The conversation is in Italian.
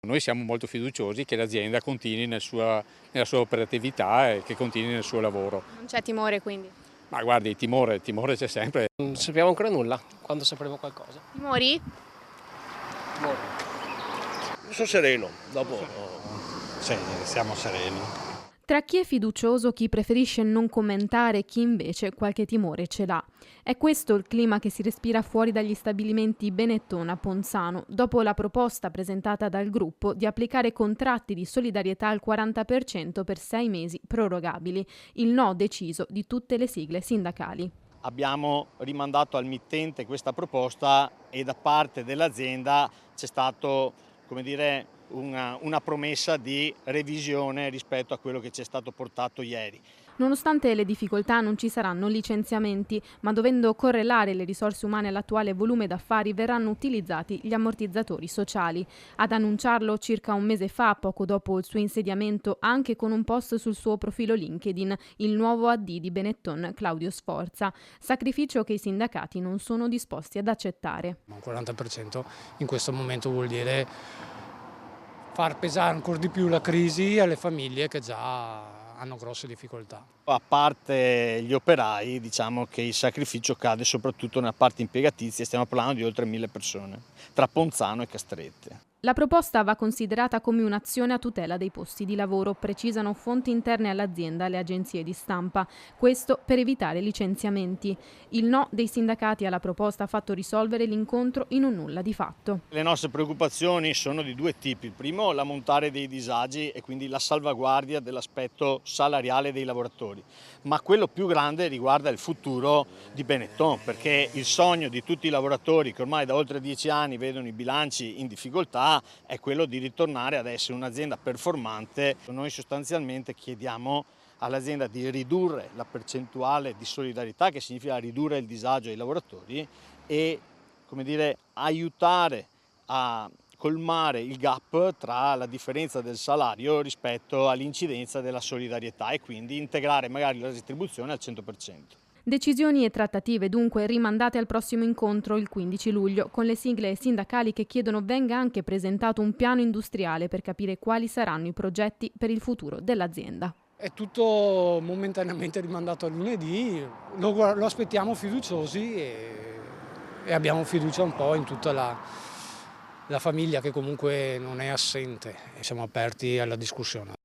Noi siamo molto fiduciosi che l'azienda continui nella sua operatività e che continui nel suo lavoro. Non c'è timore quindi? Ma guardi, il timore c'è sempre. Non sappiamo ancora nulla, quando sapremo qualcosa. Timori? Sono sereno, dopo Sì, siamo sereni. Tra chi è fiducioso, chi preferisce non commentare, chi invece qualche timore ce l'ha. È questo il clima che si respira fuori dagli stabilimenti Benetton a Ponzano, dopo la proposta presentata dal gruppo di applicare contratti di solidarietà al 40% per 6 mesi prorogabili, il no deciso di tutte le sigle sindacali. Abbiamo rimandato al mittente questa proposta e da parte dell'azienda c'è stato, come dire, una promessa di revisione rispetto a quello che ci è stato portato ieri. Nonostante le difficoltà non ci saranno licenziamenti, ma dovendo correlare le risorse umane all'attuale volume d'affari verranno utilizzati gli ammortizzatori sociali. Ad annunciarlo circa un mese fa, poco dopo il suo insediamento, anche con un post sul suo profilo LinkedIn, il nuovo AD di Benetton, Claudio Sforza. Sacrificio che i sindacati non sono disposti ad accettare. Un 40% in questo momento vuol dire far pesare ancora di più la crisi alle famiglie che già hanno grosse difficoltà. A parte gli operai, diciamo che il sacrificio cade soprattutto nella parte impiegatizia, stiamo parlando di oltre 1000 persone, tra Ponzano e Castrette. La proposta va considerata come un'azione a tutela dei posti di lavoro, precisano fonti interne all'azienda e alle agenzie di stampa. Questo per evitare licenziamenti. Il no dei sindacati alla proposta ha fatto risolvere l'incontro in un nulla di fatto. Le nostre preoccupazioni sono di due tipi. Il primo, l'ammontare dei disagi e quindi la salvaguardia dell'aspetto salariale dei lavoratori. Ma quello più grande riguarda il futuro di Benetton, perché il sogno di tutti i lavoratori che ormai da oltre 10 anni vedono i bilanci in difficoltà è quello di ritornare ad essere un'azienda performante. Noi sostanzialmente chiediamo all'azienda di ridurre la percentuale di solidarietà, che significa ridurre il disagio ai lavoratori e, come dire, aiutare a colmare il gap tra la differenza del salario rispetto all'incidenza della solidarietà e quindi integrare magari la retribuzione al 100%. Decisioni e trattative dunque rimandate al prossimo incontro il 15 luglio, con le sigle sindacali che chiedono venga anche presentato un piano industriale per capire quali saranno i progetti per il futuro dell'azienda. È tutto momentaneamente rimandato a lunedì, lo aspettiamo fiduciosi e abbiamo fiducia un po' in tutta la famiglia che comunque non è assente e siamo aperti alla discussione.